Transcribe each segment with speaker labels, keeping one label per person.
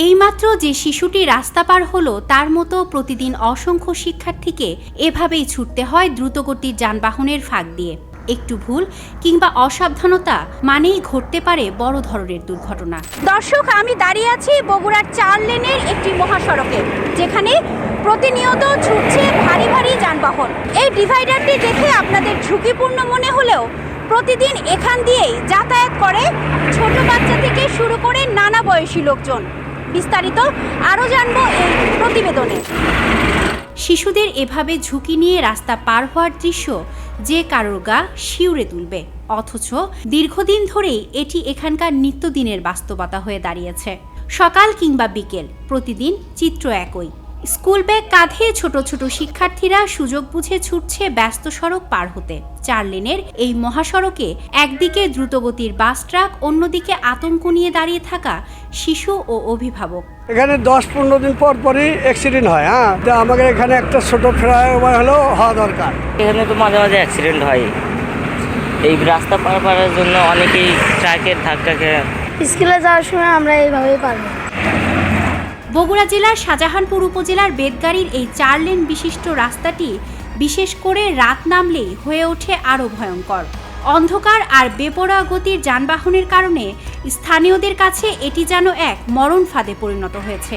Speaker 1: এইমাত্র যে শিশুটি রাস্তা পার হলো তার মতো প্রতিদিন অসংখ্য শিক্ষার্থীকে এভাবেই ছুটতে হয় দ্রুতগতির যানবাহনের ফাঁক দিয়ে। একটু ভুল কিংবা অসাবধানতা মানেই ঘটতে পারে বড় ধরনের দুর্ঘটনা।
Speaker 2: দর্শক, আমি দাঁড়িয়ে আছি বগুড়ার 4 লেনের একটি মহাসড়কে, যেখানে প্রতিনিয়ত ছুটছে ভারী ভারী যানবাহন। এই ডিভাইডারটি দেখে আপনাদের ঝুঁকিপূর্ণ মনে হলেও প্রতিদিন এখান দিয়েই যাতায়াত করে ছোট বাচ্চা থেকে শুরু করে নানা বয়সী লোকজন। বিস্তারিত আরও জানবো এই প্রতিবেদনে।
Speaker 1: শিশুদের এভাবে ঝুঁকি নিয়ে রাস্তা পার হওয়ার দৃশ্য যে কারোর গা শিউরে তুলবে, অথচ দীর্ঘদিন ধরেই এটি এখানকার নিত্যদিনের বাস্তবতা হয়ে দাঁড়িয়েছে। সকাল কিংবা বিকেল প্রতিদিন চিত্র একই। স্কুল ব্যাগ কাঁধে ছোট ছোট শিক্ষার্থীরা সুযোগ বুঝে ছুটছে ব্যস্ত সড়ক পার হতে। 4 লেনের এই মহাসড়কে একদিকে দ্রুতগতির বাস ট্রাক, অন্যদিকে আতঙ্ক নিয়ে দাঁড়িয়ে থাকা শিশু ও অভিভাবক।
Speaker 3: এখানে 10-15 দিন পর পরই অ্যাক্সিডেন্ট হয়। আমাদের এখানে একটা ছোট ফ্লাইওভার হলেও হওয়া দরকার।
Speaker 4: এখানে তো মাঝে মাঝে অ্যাক্সিডেন্ট হয়। এই রাস্তা পার করার জন্য অনেকেই ট্রাকের ধাক্কা খেয়ে।
Speaker 5: স্কুলে যাওয়ার সময় আমরা এইভাবেই পারবো।
Speaker 1: বগুড়া জেলার শাহজাহানপুর উপজেলার বেতগাড়ির এই 4 লেন বিশিষ্ট রাস্তাটি বিশেষ করে রাত নামলেই হয়ে ওঠে আরও ভয়ঙ্কর। অন্ধকার আর বেপরোয়া গতির যানবাহনের কারণে স্থানীয়দের কাছে এটি যেন এক মরণ ফাঁদে পরিণত হয়েছে।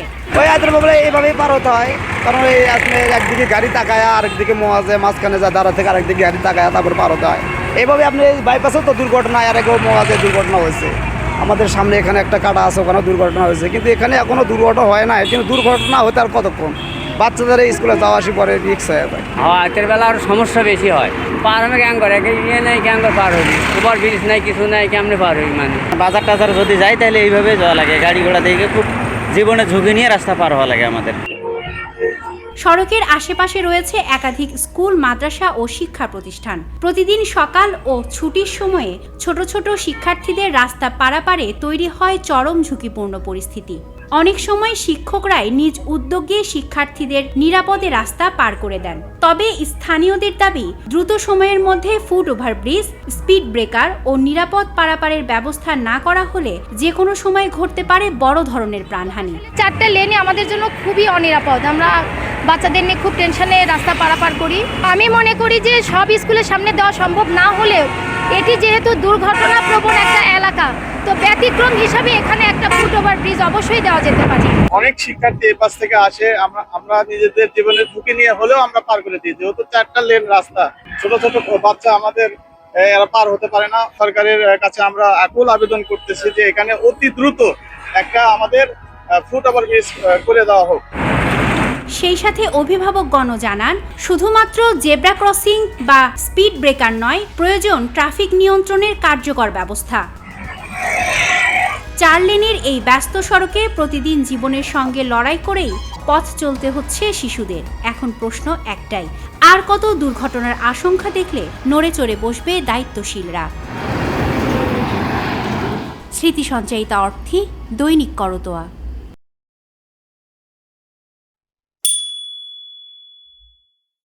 Speaker 6: এইভাবেই পার হতে হয়, কারণ এই আসলে একদিকে গাড়ি তাকায়, আরেকদিকে মাঝখানে যা দাঁড়া থেকে আরেকদিকে গাড়ি তাকায়, তারপর পার হতে হয়। এইভাবে আপনি বাইপাসেও তো দুর্ঘটনা, আর আগেও মোয়াজে দুর্ঘটনা হয়েছে। আমাদের সামনে এখানে একটা কাটা আছে, ওখানে দুর্ঘটনা হয়েছে, কিন্তু এখানে এখনো দুর্ঘটনা হয় না। কিন্তু দুর্ঘটনা হতে আর কতক্ষণ, বাচ্চাদের স্কুলে যাওয়া আসি পরে রিক্স হয়ে যায়।
Speaker 4: রাতের বেলা আরও সমস্যা বেশি হয়। পার হবে ক্যাং করে, ইয়ে নেই ক্যাং করে পার হবি, ওভার ব্রিজ নাই, কিছু নাই, কেমনে পার হবি? মানে বাজার টাজার যদি যাই তাহলে এইভাবে যাওয়া লাগে। গাড়ি ঘোড়া দেখে খুব জীবনে ঝুঁকি নিয়ে রাস্তা পার হওয়া লাগে আমাদের।
Speaker 1: সড়কের আশেপাশে রয়েছে একাধিক স্কুল, মাদ্রাসা ও শিক্ষা প্রতিষ্ঠান। প্রতিদিন সকাল ও ছুটির সময়ে ছোট ছোট শিক্ষার্থীদের রাস্তা পারাপারে তৈরি হয় চরম ঝুঁকিপূর্ণ পরিস্থিতি। অনেক সময় শিক্ষকরাই নিজ উদ্যোগে শিক্ষার্থীদের নিরাপদে রাস্তা পার করে দেন। তবে স্থানীয়দের দাবি, দ্রুত সময়ের মধ্যে ফুট ওভারব্রিজ, স্পিড ব্রেকার ও নিরাপদ পারাপারের ব্যবস্থা না করা হলে যে কোনো সময় ঘটতে পারে বড় ধরনের প্রাণহানি।
Speaker 5: 4টা লেনে আমাদের জন্য খুবই অনিরাপদ। আমরা বাচ্চাদের নিয়ে খুব টেনশনে রাস্তা পারাপার করি। আমি মনে করি যে সব স্কুলের সামনে দেওয়া সম্ভব না হলেও এটি যেহেতু দুর্ঘটনা প্রবণ একটা এলাকা, তো ব্যতিক্রম হিসাবে এখানে একটা ফুট ওভার ব্রিজ অবশ্যই দেওয়া যেতে পারে।
Speaker 6: অনেক শিক্ষার্থী এই পাশ থেকে আসে, আমরা নিজেদের জীবনের ঝুঁকি নিয়ে হলেও আমরা পার করে দিই। যেহেতু 4টা লেন রাস্তা, ছোট ছোট বাচ্চা আমাদের এরা পার হতে পারে না। সরকারের কাছে আমরা আকুল আবেদন করতেছি যে এখানে অতি দ্রুত একটা আমাদের ফুট ওভার ব্রিজ করে দেওয়া হোক।
Speaker 1: সেই সাথে অভিভাবকগণ জানান, শুধুমাত্র জেব্রা ক্রসিং বা স্পিড ব্রেকার নয়, প্রয়োজন ট্রাফিক নিয়ন্ত্রণের কার্যকর ব্যবস্থা। 4 লেনের এই ব্যস্ত সড়কে প্রতিদিন জীবনের সঙ্গে লড়াই করেই পথ চলতে হচ্ছে শিশুদের। এখন প্রশ্ন একটাই, আর কত দুর্ঘটনার আশঙ্কা দেখলে নড়ে চড়ে বসবে দায়িত্বশীলরা? স্মৃতি সঞ্চয়িতা অর্থী, দৈনিক করতোয়া।